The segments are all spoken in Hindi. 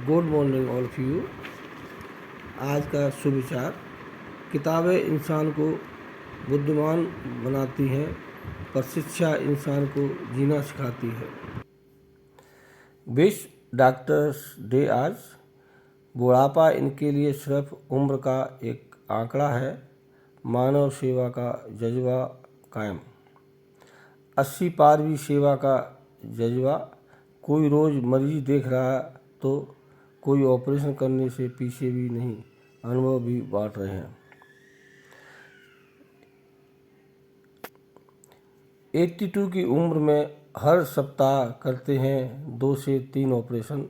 Good morning all of you. आज का सुविचार, किताबें इंसान को बुद्धिमान बनाती हैं पर शिक्षा इंसान को जीना सिखाती है। विश्व डॉक्टर्स डे आज। बुढ़ापा इनके लिए सिर्फ उम्र का एक आंकड़ा है, मानव सेवा का जज्बा कायम। 80 पार भी सेवा का जज्बा। कोई रोज़ मरीज देख रहा तो कोई ऑपरेशन करने से पीछे भी नहीं, अनुभव भी बांट रहे हैं। 82 की उम्र में हर सप्ताह करते हैं 2 से 3 ऑपरेशन।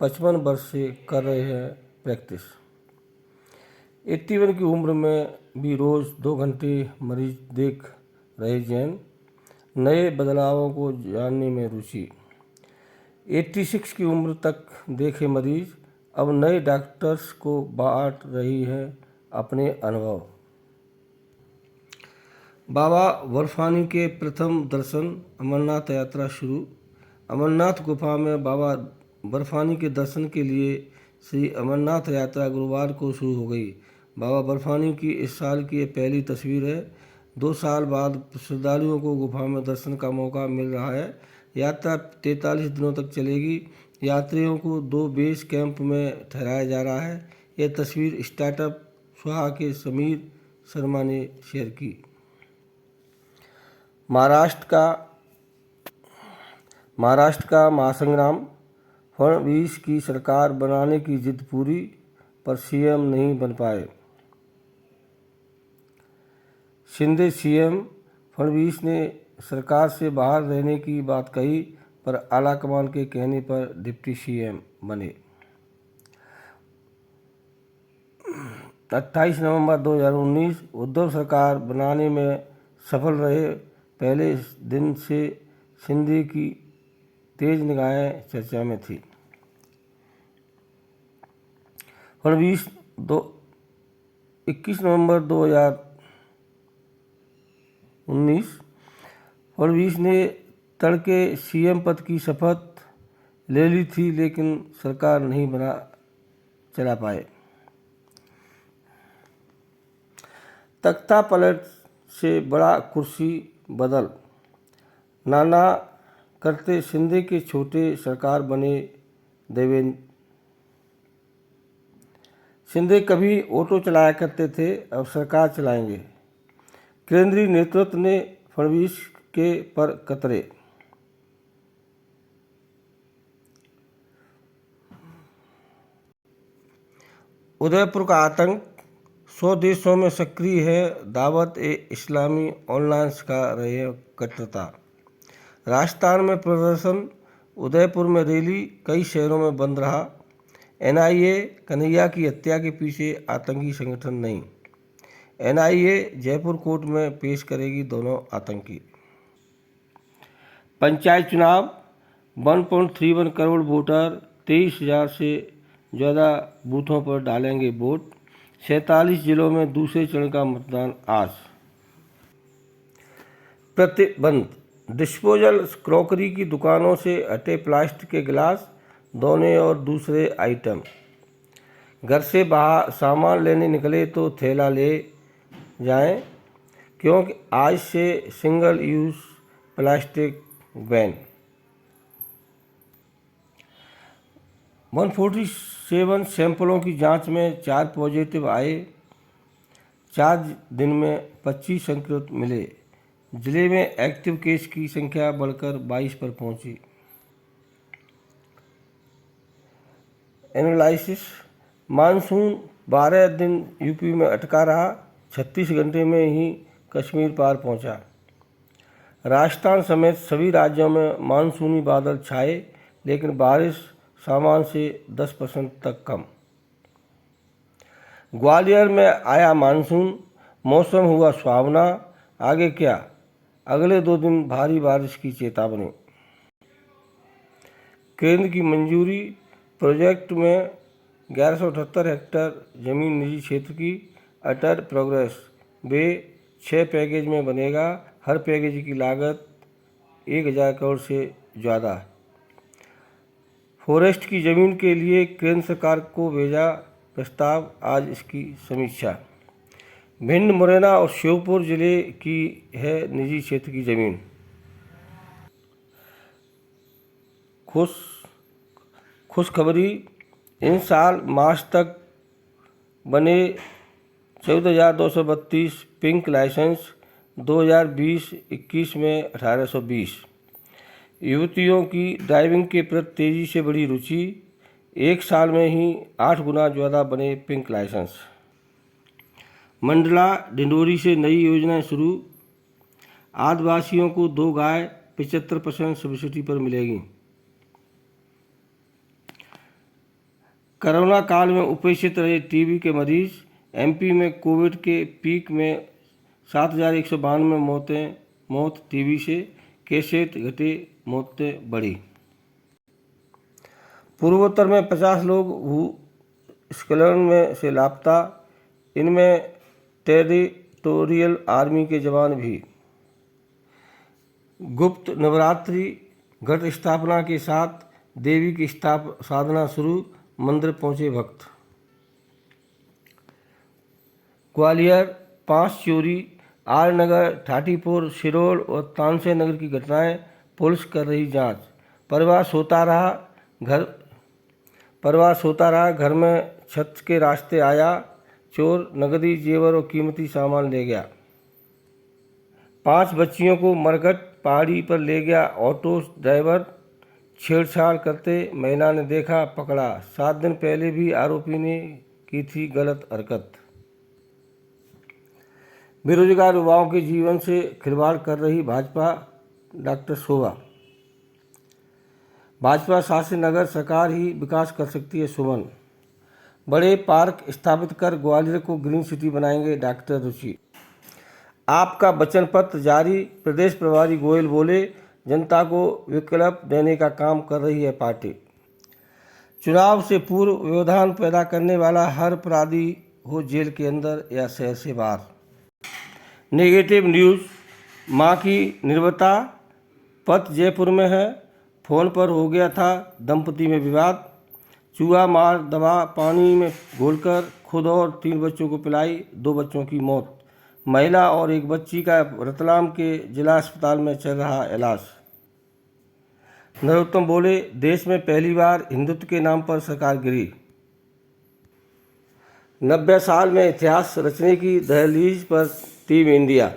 55 वर्ष से कर रहे हैं प्रैक्टिस। 81 की उम्र में भी रोज़ 2 घंटे मरीज देख रहे जैन। नए बदलावों को जानने में रुचि। 86 की उम्र तक देखे मरीज, अब नए डॉक्टर्स को बांट रही है अपने अनुभव। बाबा बर्फानी के प्रथम दर्शन, अमरनाथ यात्रा शुरू। अमरनाथ गुफा में बाबा बर्फानी के दर्शन के लिए श्री अमरनाथ यात्रा गुरुवार को शुरू हो गई। बाबा बर्फानी की इस साल की पहली तस्वीर है। 2 साल बाद श्रद्धालुओं को गुफा में दर्शन का मौका मिल रहा है। यात्रा 43 दिनों तक चलेगी। यात्रियों को 2 बेस कैंप में ठहराया जा रहा है। यह तस्वीर स्टार्टअप स्वाहा के समीर शर्मा ने शेयर की। महाराष्ट्र का महासंग्राम। फडणवीस की सरकार बनाने की जिद पूरी, पर सीएम नहीं बन पाए। शिंदे सीएम। फडणवीस ने सरकार से बाहर रहने की बात कही, पर आलाकमान के कहने पर डिप्टी सीएम बने। 28 नवंबर 2019 उद्धव सरकार बनाने में सफल रहे। पहले दिन से शिंदे की तेज निगाहें चर्चा में थी। फडणवीस 21 नवंबर 2019 फडणवीस ने तड़के सीएम पद की शपथ ले ली थी, लेकिन सरकार नहीं चला पाए। तख्ता पलट से बड़ा कुर्सी बदल। नाना करते शिंदे के छोटे सरकार बने देवेंद्र। शिंदे कभी ऑटो चलाया करते थे, अब सरकार चलाएंगे। केंद्रीय नेतृत्व ने फडणवीस के पर कतरे। उदयपुर का आतंक 100 देशों में सक्रिय है। दावत ए इस्लामी ऑनलाइन सिखा रहे हैं कट्टरता। राजस्थान में प्रदर्शन, उदयपुर में रैली, कई शहरों में बंद रहा। एनआईए कन्हैया की हत्या के पीछे आतंकी संगठन नहीं। एनआईए जयपुर कोर्ट में पेश करेगी दोनों आतंकी। पंचायत चुनाव। 1.31 करोड़ वोटर 23,000 से ज़्यादा बूथों पर डालेंगे वोट। 47 जिलों में दूसरे चरण का मतदान आज। प्रतिबंध। डिस्पोजल क्रॉकरी की दुकानों से हटे प्लास्टिक के गिलास, दोने और दूसरे आइटम। घर से बाहर सामान लेने निकले तो थैला ले जाएं, क्योंकि आज से सिंगल यूज प्लास्टिक बैन। 147 सैंपलों की जांच में 4 पॉजिटिव आए। 4 दिन में 25 संक्रमित मिले। जिले में एक्टिव केस की संख्या बढ़कर 22 पर पहुंची। एनालिसिस। मानसून 12 दिन यूपी में अटका रहा, 36 घंटे में ही कश्मीर पार पहुंचा। राजस्थान समेत सभी राज्यों में मानसूनी बादल छाए, लेकिन बारिश सामान्य से 10% तक कम। ग्वालियर में आया मानसून, मौसम हुआ सुहावना। आगे क्या? अगले 2 दिन भारी बारिश की चेतावनी। केंद्र की मंजूरी। प्रोजेक्ट में 1178 हेक्टेयर जमीन निजी क्षेत्र की। अटर प्रोग्रेस वे 6 पैकेज में बनेगा। हर पैकेज की लागत 1000 करोड़ से ज़्यादा है। फॉरेस्ट की ज़मीन के लिए केंद्र सरकार को भेजा प्रस्ताव, आज इसकी समीक्षा। भिंड, मुरैना और श्योपुर जिले की है निजी क्षेत्र की ज़मीन। खुशखबरी, इन साल मार्च तक बने 14,232 पिंक लाइसेंस, 2020-21 में 1,820। युवतियों की ड्राइविंग के प्रति तेज़ी से बढ़ी रुचि, एक साल में ही 8 गुना ज़्यादा बने पिंक लाइसेंस। मंडला डिंडोरी से नई योजनाएं शुरू, आदिवासियों को 2 गाय 75% सब्सिडी पर मिलेगी। कोरोना काल में उपेक्षित रहे टीबी के मरीज, एमपी में कोविड के पीक में 7,192 मौत टीबी से, केसेस घटे, मौतें बढ़ी। पूर्वोत्तर में 50 लोग भूस्खलन में से लापता, इनमें टेरिटोरियल आर्मी के जवान भी। गुप्त नवरात्रि घट स्थापना के साथ देवी की साधना शुरू, मंदिर पहुंचे भक्त। ग्वालियर 5 चोरी, आर नगर, ठाटीपुर, सिरोल और तानसेन नगर की घटनाएं, पुलिस कर रही जांच। प्रवास होता रहा, घर में छत के रास्ते आया चोर, नगदी जेवर और कीमती सामान ले गया। 5 बच्चियों को मरघट पहाड़ी पर ले गया ऑटो ड्राइवर, छेड़छाड़ करते महिला ने देखा, पकड़ा। 7 दिन पहले भी आरोपी ने की थी गलत हरकत। बेरोजगार युवाओं के जीवन से खिलवाड़ कर रही भाजपा, डॉक्टर शोभा। भाजपा शासित नगर सरकार ही विकास कर सकती है, सुमन। बड़े पार्क स्थापित कर ग्वालियर को ग्रीन सिटी बनाएंगे, डॉक्टर रुचि। आपका वचन पत्र जारी, प्रदेश प्रभारी गोयल बोले, जनता को विकल्प देने का काम कर रही है पार्टी। चुनाव से पूर्व व्यवधान पैदा करने वाला हर अपराधी हो जेल के अंदर या शहर से बाहर। नेगेटिव न्यूज़, मां की निर्भरता, पति जयपुर में है, फोन पर हो गया था दंपति में विवाद, चूहा मार दवा पानी में घोलकर खुद और 3 बच्चों को पिलाई, 2 बच्चों की मौत। महिला और एक बच्ची का रतलाम के जिला अस्पताल में चल रहा इलाज। नरोत्तम बोले, देश में पहली बार हिंदुत्व के नाम पर सरकार गिरी। 90 साल में इतिहास रचने की दहलीज पर टीम इंडिया।